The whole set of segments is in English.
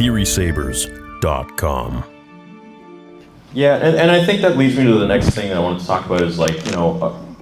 TheorySabers.com. Yeah, and I think that leads me to the next thing that I wanted to talk about is like,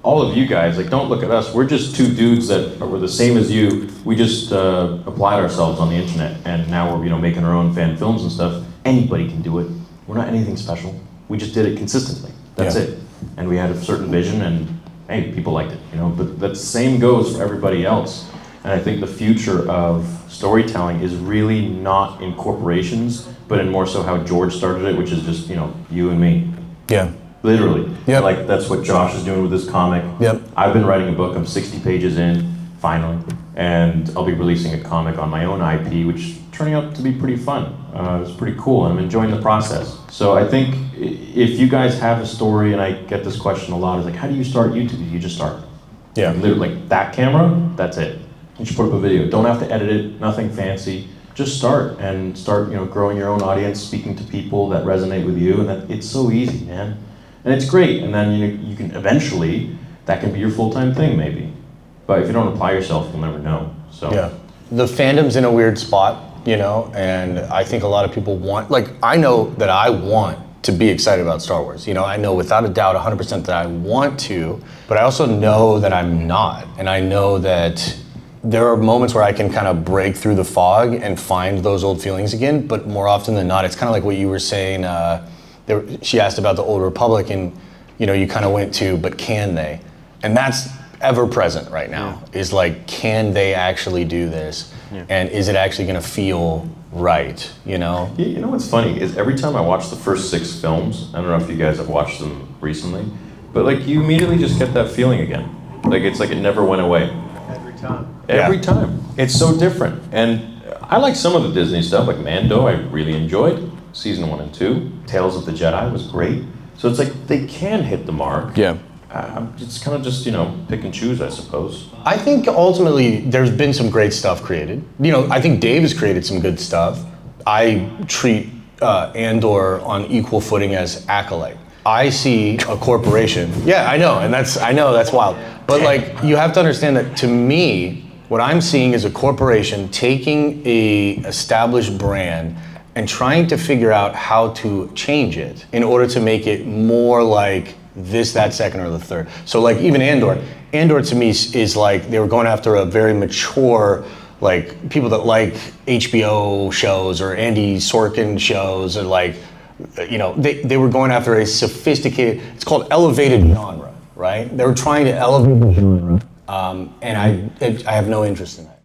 all of you guys, like, don't look at us. We're just two dudes that were the same as you. We just applied ourselves on the internet, and now we're, making our own fan films and stuff. Anybody can do it. We're not anything special. We just did it consistently. That's it. And we had a certain vision, and hey, people liked it, But the same goes for everybody else. And I think the future of storytelling is really not in corporations, but in more so how George started it, which is just, you and me. Yeah. Literally. Yep. Like, that's what Josh is doing with this comic. Yep. I've been writing a book. I'm 60 pages in, finally. And I'll be releasing a comic on my own IP, which is turning out to be pretty fun. It's pretty cool, and I'm enjoying the process. So I think if you guys have a story, and I get this question a lot, is like, how do you start YouTube? You just start. Yeah. Literally, like that camera, that's it. You should put up a video. Don't have to edit it, nothing fancy. Just start growing your own audience, speaking to people that resonate with you, and it's so easy, man. And it's great, and then you can eventually, that can be your full-time thing maybe. But if you don't apply yourself, you'll never know. So yeah, the fandom's in a weird spot, and I think a lot of people I know that I want to be excited about Star Wars. I know without a doubt 100% that I want to, but I also know that I'm not. And I know that there are moments where I can kind of break through the fog and find those old feelings again, but more often than not, it's kind of like what you were saying. She asked about the Old Republic, and you kind of went to, but can they? And that's ever present right now. Is like, can they actually do this? Yeah. And is it actually going to feel right? You know what's funny is every time I watch the first 6 films, I don't know if you guys have watched them recently, but like you immediately just get that feeling again. Like it's like it never went away. Every time. It's so different. And I like some of the Disney stuff, like Mando, I really enjoyed. Season 1 and 2. Tales of the Jedi was great. So it's like they can hit the mark. Yeah. It's kind of just, pick and choose, I suppose. I think ultimately there's been some great stuff created. I think Dave has created some good stuff. I treat Andor on equal footing as Acolyte. I see a corporation. Yeah, I know that's wild. But like, you have to understand that to me, what I'm seeing is a corporation taking a established brand and trying to figure out how to change it in order to make it more like this, that, second, or the third. So like even Andor to me is like, they were going after a very mature, like people that like HBO shows or Andy Sorkin shows, or like, they were going after a sophisticated, it's called elevated genre, right? They were trying to elevate the genre, and I have no interest in that.